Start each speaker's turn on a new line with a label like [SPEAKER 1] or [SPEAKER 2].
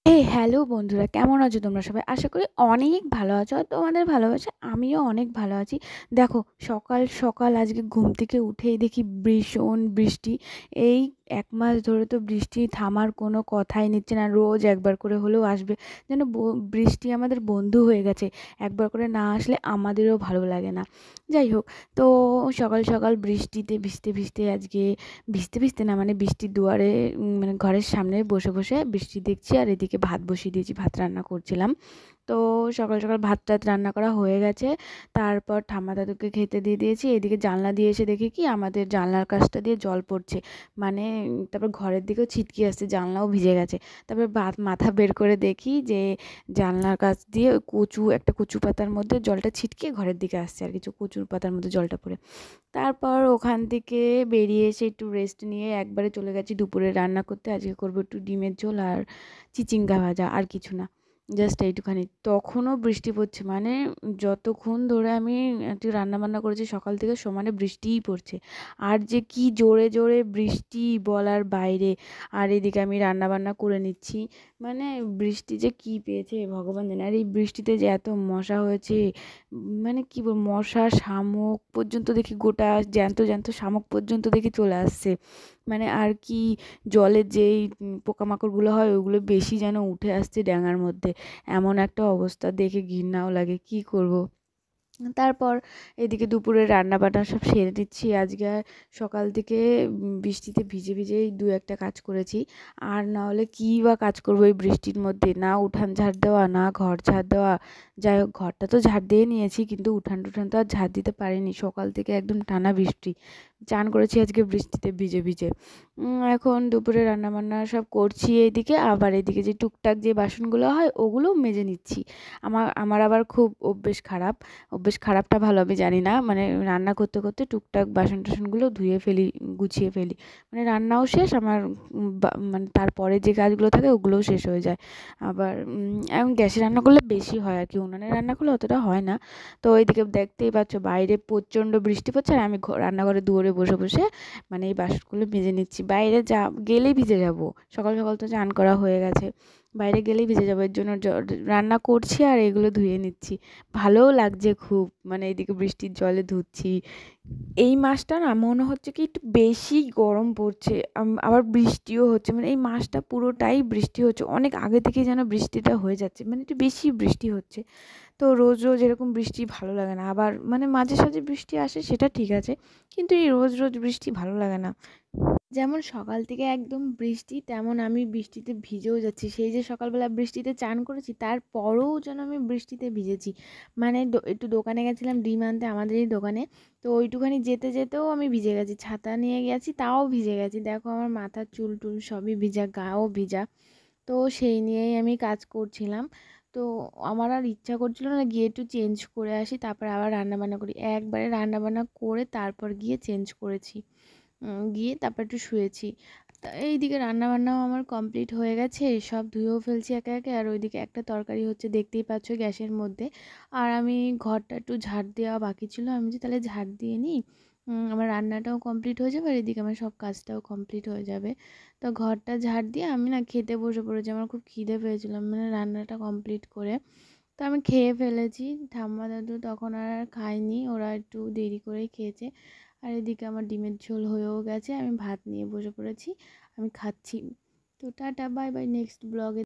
[SPEAKER 1] Hello বন্ধুরা, কেমন আছো তোমরা সবাই? আশা করি অনেক ভালো আছো। আর তোমাদের ভালোবাসা আমিও অনেক ভালো আছি। দেখো, সকাল সকাল আজকে ঘুম থেকে উঠেই দেখি ভীষণ বৃষ্টি। এই ১ মাস ধরে তো বৃষ্টি থামার কোনো কথাই নিচ্ছে না। রোজ একবার করে হলেও আসবে। যেন বৃষ্টি আমাদের বন্ধু হয়ে গেছে। একবার করে না আসলে আমাদেরও ভালো লাগে না। যাই হোক, তো সকাল সকাল বৃষ্টিতে ভিজতে ভিজতে আজকে ভিজতে ভিজতে না, মানে বৃষ্টির দুয়ারে মানে ঘরের সামনে বসে বসে বৃষ্টি দেখছি, আর এদিকে ভাত বসিয়ে দিয়েছি, ভাত রান্না করছিলাম। তো সকাল সকাল ভাত টাত রান্না করা হয়ে গেছে। তারপর ঠাম্মা দাদুকে খেতে দিয়ে দিয়েছি। এদিকে জানলা দিয়ে এসে দেখি কি আমাদের জানলার কাছটা দিয়ে জল পড়ছে। মানে তারপর ঘরের দিকেও ছিটকে আসছে, জানলাও ভিজে গেছে। তারপর মাথা বের করে দেখি যে জানলার কাছ দিয়ে ওই একটা কচু পাতার মধ্যে জলটা ছিটকে ঘরের দিকে আসছে, আর কিছু কচুর পাতার মধ্যে জলটা পড়ে। তারপর ওখান থেকে বেরিয়ে এসে একটু রেস্ট নিয়ে একবারে চলে গেছি দুপুরে রান্না করতে। আজকে করবো একটু ডিমের ঝোল আর চিচিঙ্গা ভাজা, আর কিছু না, জাস্ট এইটুখানি। তখনও বৃষ্টি পড়ছে, মানে যতক্ষণ ধরে আমি একটু রান্নাবান্না করেছি সকাল থেকে সমানে বৃষ্টিই পড়ছে। আর যে কি জোরে জোরে বৃষ্টি বলার বাইরে। আর এদিকে আমি রান্নাবান্না করে নিচ্ছি, মানে বৃষ্টি যে কি পেয়েছে ভগবান জানে। আর এই বৃষ্টিতে যে এত মশা হয়েছে, মানে কি বল, মশা শামুক পর্যন্ত দেখি, গোটা জ্যান্ত জ্যান্ত শামুক পর্যন্ত দেখি চলে আসছে। মানে আর কি, জলের যেই পোকামাকড়গুলো হয় ওগুলো বেশি যেন উঠে আসছে ড্যাঙার মধ্যে। এমন একটা অবস্থা দেখে ঘৃণাও লাগে, কি করব। তারপর এদিকে দুপুরে রান্নাবান্না সব সেরে দিচ্ছি। আজকে সকাল থেকে বৃষ্টিতে ভিজে ভিজেই দু একটা কাজ করেছি। আর না হলে কী বা কাজ করবো এই বৃষ্টির মধ্যে, না উঠান ঝাড় দেওয়া, না ঘর ঝাড় দেওয়া। যাই হোক, ঘরটা তো ঝাড় দিয়ে নিয়েছি, কিন্তু উঠান টুঠান তো আর ঝাড় দিতে পারিনি। সকাল থেকে একদম টানা বৃষ্টি, চান করেছি আজকে বৃষ্টিতে ভিজে ভিজে। এখন দুপুরে রান্নাবান্না সব করছি এইদিকে, আবার এদিকে যে টুকটাক যে বাসনগুলো হয় ওগুলোও মেজে নিচ্ছি। আমার আবার খুব অভ্যেস খারাপটা ভালো আমি জানি না, মানে রান্না করতে করতে টুকটাক বাসন টাসনগুলো ধুয়ে ফেলি, গুছিয়ে ফেলি। মানে রান্নাও শেষ আমার, মানে তারপরে যে কাজগুলো থাকে ওগুলোও শেষ হয়ে যায়। আবার এখন গ্যাসে রান্না করলে বেশি হয় আর কি, উনুনে রান্না করলে অতটা হয় না। তো এইদিকে দেখতেই পাচ্ছ বাইরে প্রচণ্ড বৃষ্টি পড়ছে, আর আমি রান্নাঘরে দুয়ারে বসে বসে মানে এই বাসনগুলো মেজে নিচ্ছি। বাইরে গেলেই ভিজে যাব। সকাল সকাল তো চান করা হয়ে গেছে, বাইরে গেলেই ভিজে যাবো, এর জন্য রান্না করছি আর এগুলো ধুয়ে নিচ্ছি। ভালোও লাগছে খুব, মানে এইদিকে বৃষ্টির জলে ধুচ্ছি। এই মাসটা না মনে হচ্ছে কি একটু বেশি গরম পড়ছে, আবার বৃষ্টিও হচ্ছে, মানে এই মাসটা পুরোটাই বৃষ্টি হচ্ছে। অনেক আগে থেকেই যেন বৃষ্টিটা হয়ে যাচ্ছে, মানে একটু বেশি বৃষ্টি হচ্ছে। তো রোজ রোজ এরকম বৃষ্টি ভালো লাগে না। আবার মানে মাঝে সাঝে বৃষ্টি আসে সেটা ঠিক আছে, কিন্তু এই রোজ রোজ বৃষ্টি ভালো লাগে না। যেমন সকাল থেকে একদম বৃষ্টি, তেমন আমি বৃষ্টিতে ভিজেও যাচ্ছি। সেই যে সকালবেলা বৃষ্টিতে চান করেছি, তারপরেও যেন আমি বৃষ্টিতে ভিজেছি। মানে একটু দোকানে গেছিলাম ডিম আনতে, আমাদেরই দোকানে। তো ওইটুখানি যেতে যেতেও আমি ভিজে গেছি, ছাতা নিয়ে গেছি তাও ভিজে গেছি। দেখো আমার মাথার চুল টুল সবই ভিজা, গাও ভিজা। তো সেই নিয়েই আমি কাজ করছিলাম। তো আমার আর ইচ্ছা করছিল না গিয়ে একটু চেঞ্জ করে আসি, তারপর আবার রান্নাবান্না করি। একবারে রান্নাবান্না করে তারপর গিয়ে চেঞ্জ করেছি। গিয়ে তারপর একটু শুয়েছি। তা এইদিকে রান্নাবান্নাও আমার কমপ্লিট হয়ে গেছে, সব ধুয়েও ফেলছি একে একে। আর ওইদিকে একটা তরকারি হচ্ছে, দেখতেই পাচ্ছ গ্যাসের মধ্যে। আর আমি ঘরটা একটু ঝাড় দেওয়া বাকি ছিল, আমি যে তাহলে ঝাড় দিয়ে নিই, আমার রান্নাটাও কমপ্লিট হয়ে যাবে, আর এদিকে আমার সব কাজটাও কমপ্লিট হয়ে যাবে। তো ঘরটা ঝাড় দিয়ে আমি না খেতে বসে পড়েছি, আমার খুব খিদে পেয়েছিলাম মানে রান্নাটা কমপ্লিট করে। তো আমি খেয়ে ফেলেছি। ঠাম্মা দাদু তখন আর খায়নি, ওরা একটু দেরি করেই খেয়েছে। আর এদিকে আমার ডিমের ঝোল হয়েও গেছে, আমি ভাত নিয়ে বসে পড়েছি, আমি খাচ্ছি। তো টাটা, বাই বাই, নেক্সট ব্লগে